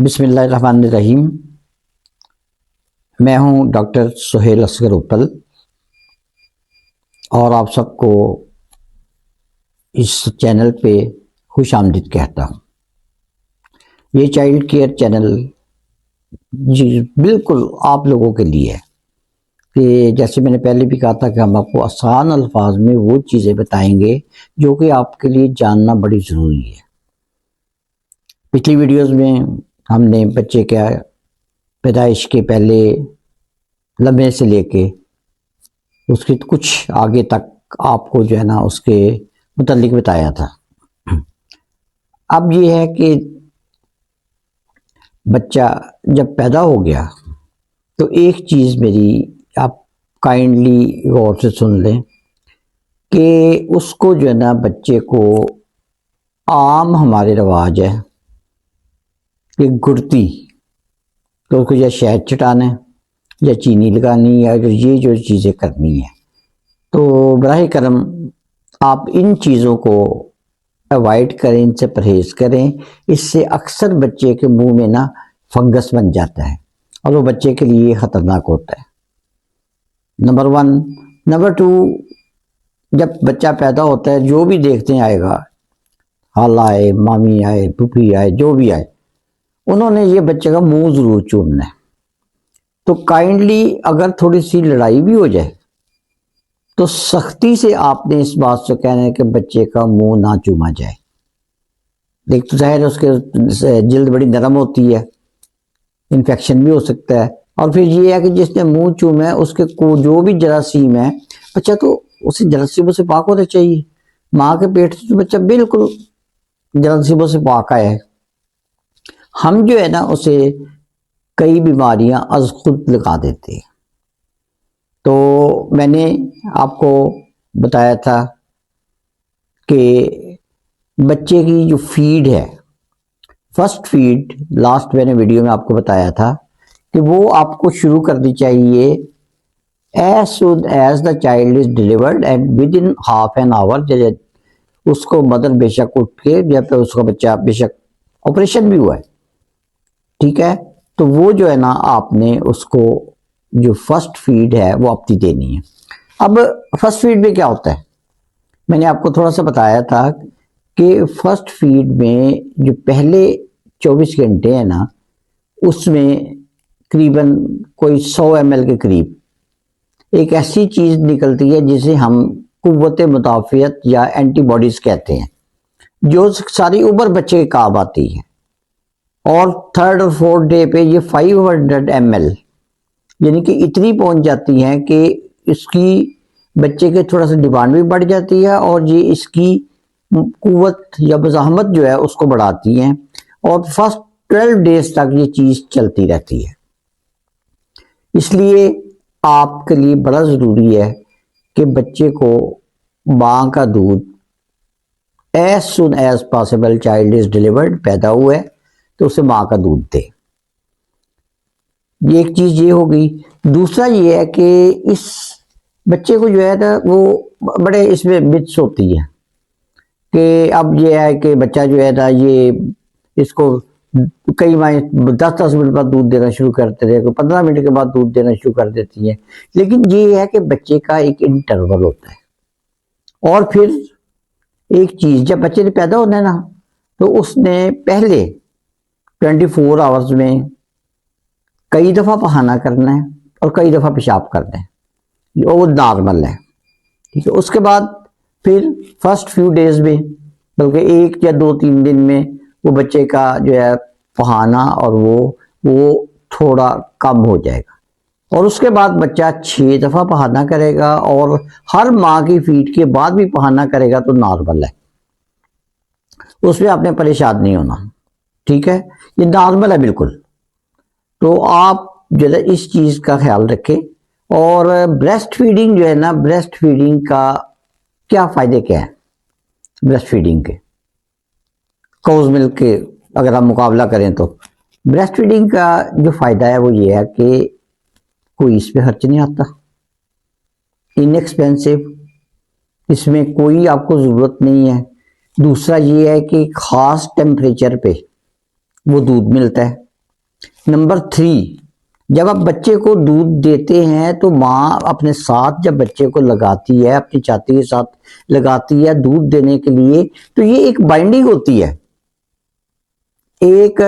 बिस्मिल्लाहिर्रहमानिर्रहीम। मैं हूं डॉक्टर सुहेल असगर उपल और आप सबको इस चैनल पे खुश आमदीद कहता हूं। ये चाइल्ड केयर चैनल जी बिल्कुल आप लोगों के लिए है कि जैसे मैंने पहले भी कहा था कि हम आपको आसान अल्फाज में वो चीज़ें बताएंगे जो कि आपके लिए जानना बड़ी ज़रूरी है। पिछली वीडियोज़ में हमने बच्चे के पैदाइश के पहले लम्हे से लेके उसके कुछ आगे तक आपको जो है ना उसके मुतल्लिक बताया था। अब ये है कि बच्चा जब पैदा हो गया तो एक चीज़ मेरी आप काइंडली गौर से सुन लें कि उसको जो है ना बच्चे को आम हमारे रवाज है कि गुड़ती तो उसको या शहद चटाना है या चीनी लगानी है, ये जो चीज़ें करनी है तो बराह करम आप इन चीज़ों को अवॉइड करें, इनसे परहेज़ करें। इससे अक्सर बच्चे के मुंह में ना फंगस बन जाता है और वो बच्चे के लिए ख़तरनाक होता है। नंबर 1। नंबर 2, जब बच्चा पैदा होता है जो भी देखते आएगा, खाला आए, मामी आए, फूफी आए, जो भी आए, उन्होंने ये बच्चे का मुंह ज़रूर चूमना है। तो काइंडली अगर थोड़ी सी लड़ाई भी हो जाए तो सख्ती से आपने इस बात से कहना है कि बच्चे का मुंह ना चूमा जाए। देख तो जाहिर है उसके जिल्द बड़ी नरम होती है, इन्फेक्शन भी हो सकता है। और फिर ये है कि जिसने मुंह चूमा है उसके को जो भी जरासीम है, बच्चा तो उसे जरासीमों से पाक होना चाहिए। माँ के पेट से तो बच्चा बिल्कुल जरासीमों से पाक आया है। हम जो है ना उसे कई बीमारियां अज खुद लगा देते हैं। तो मैंने आपको बताया था कि बच्चे की जो फीड है, फर्स्ट फीड, लास्ट मैंने वीडियो में आपको बताया था कि वो आपको शुरू करनी चाहिए as soon as the child is delivered and within half an hour. उसको मदर बेशक उठ के जब तक उसका बच्चा बेशक ऑपरेशन भी हुआ है, ठीक है, तो वो जो है ना आपने उसको जो फर्स्ट फीड है वो अपनी देनी है। अब फर्स्ट फीड में क्या होता है, मैंने आपको थोड़ा सा बताया था कि फर्स्ट फीड में जो पहले 24 घंटे हैं ना उसमें करीबन कोई 100 ml के करीब एक ऐसी चीज़ निकलती है जिसे हम कुव्वत मुदाफ़ियत या एंटीबॉडीज कहते हैं, जो सारी उम्र बच्चे के काम आती है। और थर्ड और फोर्थ डे पे ये 500 ml यानी कि इतनी पहुंच जाती है कि इसकी बच्चे के थोड़ा सा डिमांड भी बढ़ जाती है और ये इसकी कुव्वत या मज़ाहमत जो है उसको बढ़ाती हैं और फर्स्ट 12 डेज तक ये चीज़ चलती रहती है। इसलिए आपके लिए बड़ा ज़रूरी है कि बच्चे को माँ का दूध as soon as possible, child is delivered, पैदा हुआ है तो उसे माँ का दूध दे। ये एक चीज़ ये हो गई। दूसरा ये है कि इस बच्चे को जो है ना वो बड़े इसमें मिथ्स होती है कि अब ये है कि बच्चा जो है ना ये इसको कई माएँ 10-10 मिनट बाद दूध देना शुरू करते थे, 15 मिनट के बाद दूध देना शुरू कर देती हैं। लेकिन ये है कि बच्चे का एक इंटरवल होता है। और फिर एक चीज़, जब बच्चे ने पैदा होना है ना तो उसने पहले 24 आवर्स में कई दफ़ा बहाना करना है और कई दफ़ा पेशाब करना है, वो नॉर्मल है, ठीक है। उसके बाद फिर फर्स्ट फ्यू डेज में, बल्कि 1 या 2-3 दिन में वो बच्चे का जो है बहाना और वो थोड़ा कम हो जाएगा और उसके बाद बच्चा 6 दफ़ा बहाना करेगा और हर माँ की फीड के बाद भी बहाना करेगा तो नॉर्मल है, उसमें आपने परेशान नहीं होना, ठीक है, ये नॉर्मल है बिल्कुल। तो आप जो है इस चीज़ का ख्याल रखें। और ब्रेस्ट फीडिंग जो है ना, ब्रेस्ट फीडिंग का क्या फ़ायदे क्या है, ब्रेस्ट फीडिंग के काउज मिल्क के अगर हम मुकाबला करें तो ब्रेस्ट फीडिंग का जो फ़ायदा है वो ये है कि कोई इस पर खर्च नहीं आता, इनएक्सपेंसिव, इसमें कोई आपको ज़रूरत नहीं है। दूसरा ये है कि ख़ास टेम्परेचर पे वो दूध मिलता है, नंबर 3, जब आप बच्चे को दूध देते हैं तो माँ अपने साथ जब बच्चे को लगाती है, अपनी छाती के साथ लगाती है दूध देने के लिए, तो ये एक बाइंडिंग होती है। एक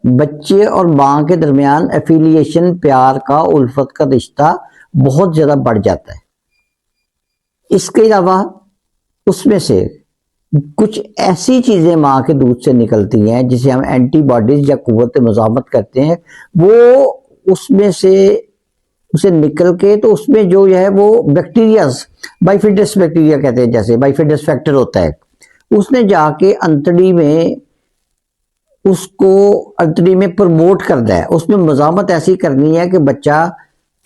बच्चे और माँ के दरमियान एफिलिएशन, प्यार का, उल्फत का रिश्ता बहुत ज्यादा बढ़ जाता है। इसके अलावा उसमें से कुछ ऐसी चीजें माँ के दूध से निकलती हैं जिसे हम एंटीबॉडीज या कुव्वत मुज़ाहमत करते हैं, वो उसमें से उसे निकल के, तो उसमें जो है वो बैक्टीरियाज, बाइफिडस बैक्टीरिया कहते हैं, जैसे बाइफिडस फैक्टर होता है, उसने जाके अंतड़ी में उसको अंतड़ी में प्रमोट करना है। उसमें मुज़ाहमत ऐसी करनी है कि बच्चा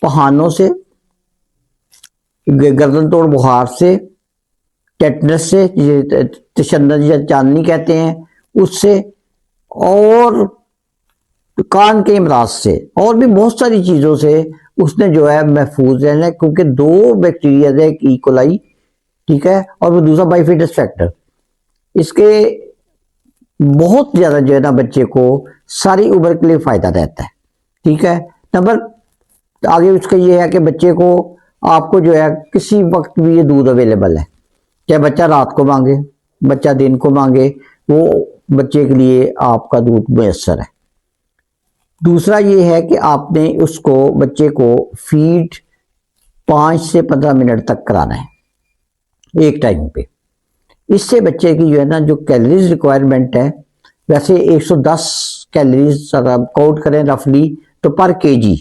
पहानों से, गर्दन तोड़ बुखार से, टेटनस से, तशन्नुद या चांदनी कहते हैं उससे, और कान के इमराज से, और भी बहुत सारी चीज़ों से उसने जो है महफूज रहना है, क्योंकि 2 बैक्टीरिया है, एक इकोलाई, ठीक है, और वो दूसरा बाइफिडस फैक्टर। इसके बहुत ज़्यादा जो है ना बच्चे को सारी उम्र के लिए फ़ायदा रहता है, ठीक है। नंबर आगे उसका ये है कि बच्चे को, आपको जो है किसी वक्त भी ये दूध अवेलेबल है, चाहे बच्चा रात को मांगे, बच्चा दिन को मांगे, वो बच्चे के लिए आपका दूध मुयस्सर है। दूसरा ये है कि आपने उसको, बच्चे को फीड 5 से 15 मिनट तक कराना है एक टाइम पे। इससे बच्चे की जो है ना जो कैलोरीज रिक्वायरमेंट है, वैसे 110 कैलोरीज अगर आप काउंट करें रफली तो पर केजी,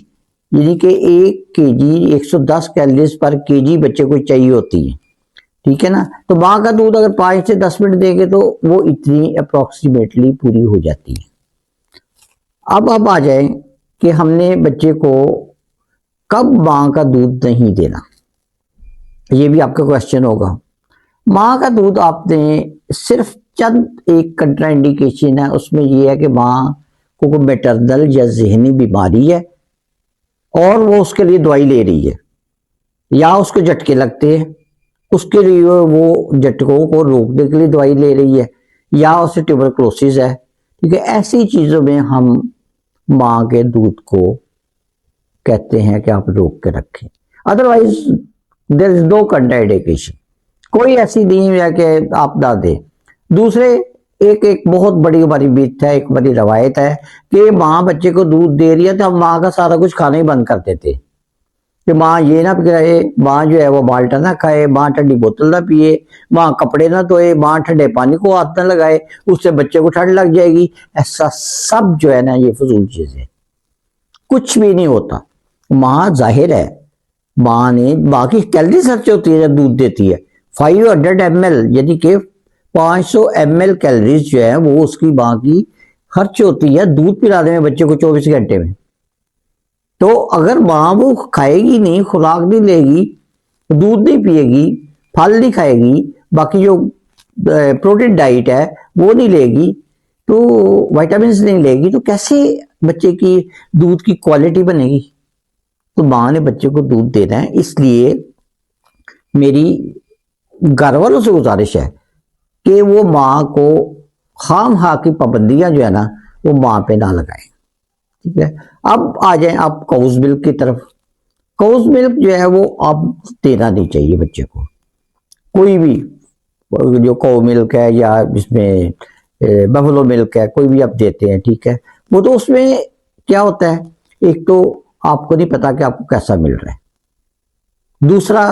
यानी कि 1 केजी 110 कैलोरीज पर केजी बच्चे को चाहिए होती है, ठीक है ना। तो माँ का दूध अगर 5 से 10 मिनट देंगे तो वो इतनी अप्रोक्सीमेटली पूरी हो जाती है। अब आ जाए कि हमने बच्चे को कब माँ का दूध नहीं देना, ये भी आपका क्वेश्चन होगा। माँ का दूध आपने सिर्फ चंद एक कंट्राइंडिकेशन है, उसमें यह है कि माँ को मेटरनल या जहनी बीमारी है और वो उसके लिए दवाई ले रही है, या उसको झटके लगते हैं, उसके लिए वो झटकों को रोकने के लिए दवाई ले रही है, या उसे ट्यूबरक्लोसिस है, ठीक है। ऐसी चीजों में हम माँ के दूध को कहते हैं कि आप रोक के रखें। Otherwise there is no contraindication, कोई ऐसी नहीं है कि आप ना दें। दूसरे एक बहुत बड़ी हमारी बीत है, एक बड़ी रवायत है कि माँ बच्चे को दूध दे रही है तो हम माँ का सारा कुछ खाना ही बंद कर देते, कि माँ ये ना पिलाए, माँ जो है वो माल्टा ना खाए, माँ ठंडी बोतल ना पिए, माँ कपड़े ना धोए, माँ ठंडे पानी को हाथ ना लगाए, उससे बच्चे को ठंड लग जाएगी। ऐसा सब जो है ना ये फजूल चीज है, कुछ भी नहीं होता। माँ जाहिर है, माँ की कैलोरी खर्च होती है जब दूध देती है 500 ml, यानी कि 500 ml कैलोरीज जो है वो उसकी माँ की खर्च होती है दूध पिलाने में बच्चे को 24 घंटे में। तो अगर माँ वो खाएगी नहीं, खुराक नहीं लेगी, दूध नहीं पिएगी, फल नहीं खाएगी, बाकी जो प्रोटीन डाइट है वो नहीं लेगी, तो विटामिन नहीं लेगी, तो कैसे बच्चे की दूध की क्वालिटी बनेगी। तो माँ ने बच्चे को दूध देना है, इसलिए मेरी घर वालों से गुजारिश है कि वो माँ को खाम खा की पाबंदियां जो है ना वो माँ पे ना लगाएं, ठीक है। अब आ जाए आप काउज मिल्क की तरफ। काउज मिल्क जो है वो आप देना नहीं चाहिए बच्चे को, कोई भी, जो काउ मिल्क है या जिसमें बफलो मिल्क है, कोई भी आप देते हैं, ठीक है। वो तो उसमें क्या होता है, एक तो आपको नहीं पता कि आपको कैसा मिल रहा है, दूसरा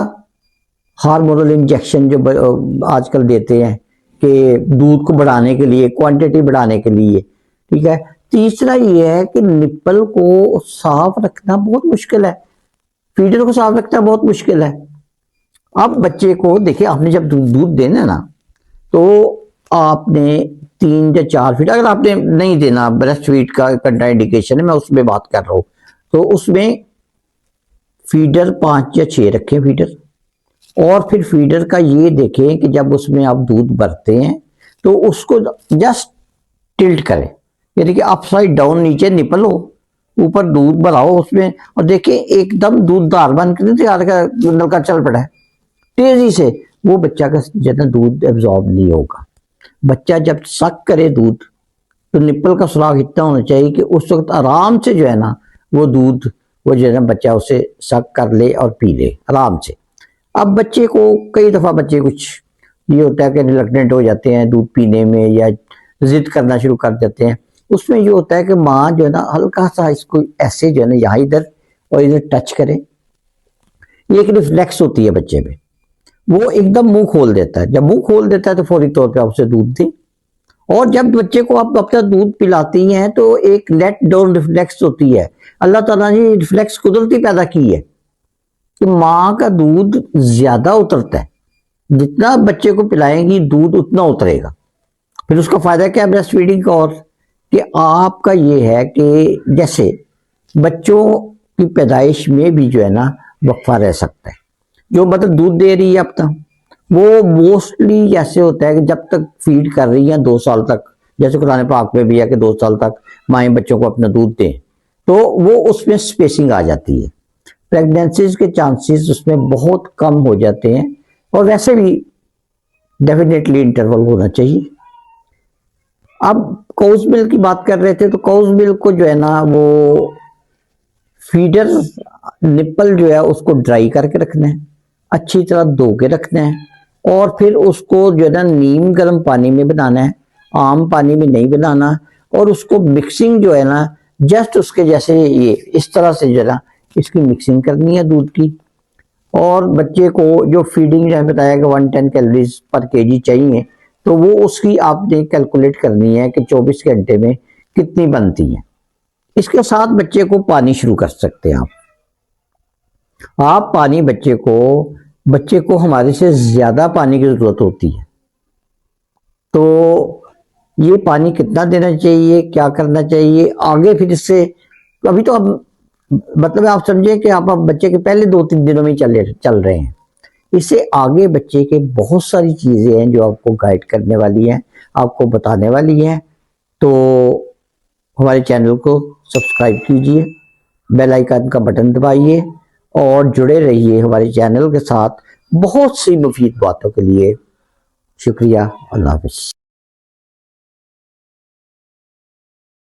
हार्मोनल इंजेक्शन जो आजकल देते हैं कि दूध को बढ़ाने के लिए, क्वांटिटी बढ़ाने के लिए, ठीक है। तीसरा ये है कि निप्पल को साफ रखना बहुत मुश्किल है, फीडर को साफ रखना बहुत मुश्किल है। अब बच्चे को देखिए, आपने जब दूध देना ना तो आपने 3 या 4 फीड, अगर आपने नहीं देना, ब्रेस्ट फीड का कंट्राइंडिकेशन है, मैं उसमें बात कर रहा हूं, तो उसमें फीडर 5 या 6 रखें फीडर, और फिर फीडर का ये देखें कि जब उसमें आप दूध भरते हैं तो उसको जस्ट टिल्ट करें, यानी कि अपसाइड डाउन, नीचे निपल हो, ऊपर दूध भराओ उसमें, और देखिए एकदम दूध धार बन के तैयार का नलका चल पड़ा है तेजी से, वो बच्चा का ज्यादा दूध एब्जॉर्ब नहीं होगा। बच्चा जब सक करे दूध, तो निप्पल का सुराख इतना होना चाहिए कि उस वक्त आराम से जो है ना वो दूध, वो जो है ना बच्चा उसे सक कर ले और पी ले आराम से। अब बच्चे को कई दफ़ा बच्चे कुछ ये होता है कि रिलक्टेंट हो जाते हैं दूध पीने में या जिद करना शुरू कर देते हैं। उसमें ये होता है कि माँ जो है ना हल्का सा इसको ऐसे जो है ना यहाँ इधर और इधर टच करे। ये एक रिफ्लेक्स होती है बच्चे में, वो एकदम मुंह खोल देता है। जब मुंह खोल देता है तो फौरी तौर पे आप उसे दूध दें। और जब बच्चे को आप अपना दूध पिलाती हैं तो एक लेट डाउन रिफ्लेक्स होती है। अल्लाह ताला ने रिफ्लेक्स कुदरती पैदा की है कि माँ का दूध ज्यादा उतरता है, जितना बच्चे को पिलाएंगी दूध उतना उतरेगा। फिर उसका फायदा क्या है ब्रेस्ट फीडिंग का, और कि आपका ये है कि जैसे बच्चों की पैदाइश में भी जो है ना वक्फा रह सकता है। जो मतलब दूध दे रही है अपना, वो मोस्टली जैसे होता है कि जब तक फीड कर रही है 2 साल तक, जैसे कुरान पाक में भी है कि 2 साल तक माएँ बच्चों को अपना दूध दें, तो वो उसमें स्पेसिंग आ जाती है। प्रेगनेंसीज के चांसेस उसमें बहुत कम हो जाते हैं। और वैसे भी डेफिनेटली इंटरवल होना चाहिए। अब काउज मिल्क की बात कर रहे थे, तो काउज मिल्क को जो है ना वो फीडर निप्पल जो है उसको ड्राई करके रखना है, अच्छी तरह धो के रखना है, और फिर उसको जो है ना नीम गर्म पानी में बनाना है, आम पानी में नहीं बनाना। और उसको मिक्सिंग जो है ना जस्ट उसके जैसे ये इस तरह से जो है ना इसकी मिक्सिंग करनी है दूध की। और बच्चे को जो फीडिंग जो है बताया कि 110 कैलोरीज पर केजी चाहिए, तो वो उसकी आपने कैलकुलेट करनी है कि 24 घंटे में कितनी बनती है। इसके साथ बच्चे को पानी शुरू कर सकते हैं आप पानी बच्चे को हमारे से ज्यादा पानी की जरूरत होती है। तो ये पानी कितना देना चाहिए, क्या करना चाहिए आगे, फिर इससे अभी तो अब मतलब आप समझे कि आप बच्चे के पहले 2-3 दिनों में चल रहे हैं। इससे आगे बच्चे के बहुत सारी चीजें हैं जो आपको गाइड करने वाली हैं, आपको बताने वाली हैं। तो हमारे चैनल को सब्सक्राइब कीजिए, बेल आइकन का बटन दबाइए और जुड़े रहिए हमारे चैनल के साथ बहुत सी मुफीद बातों के लिए। शुक्रिया, अल्लाह हाफ़िज़।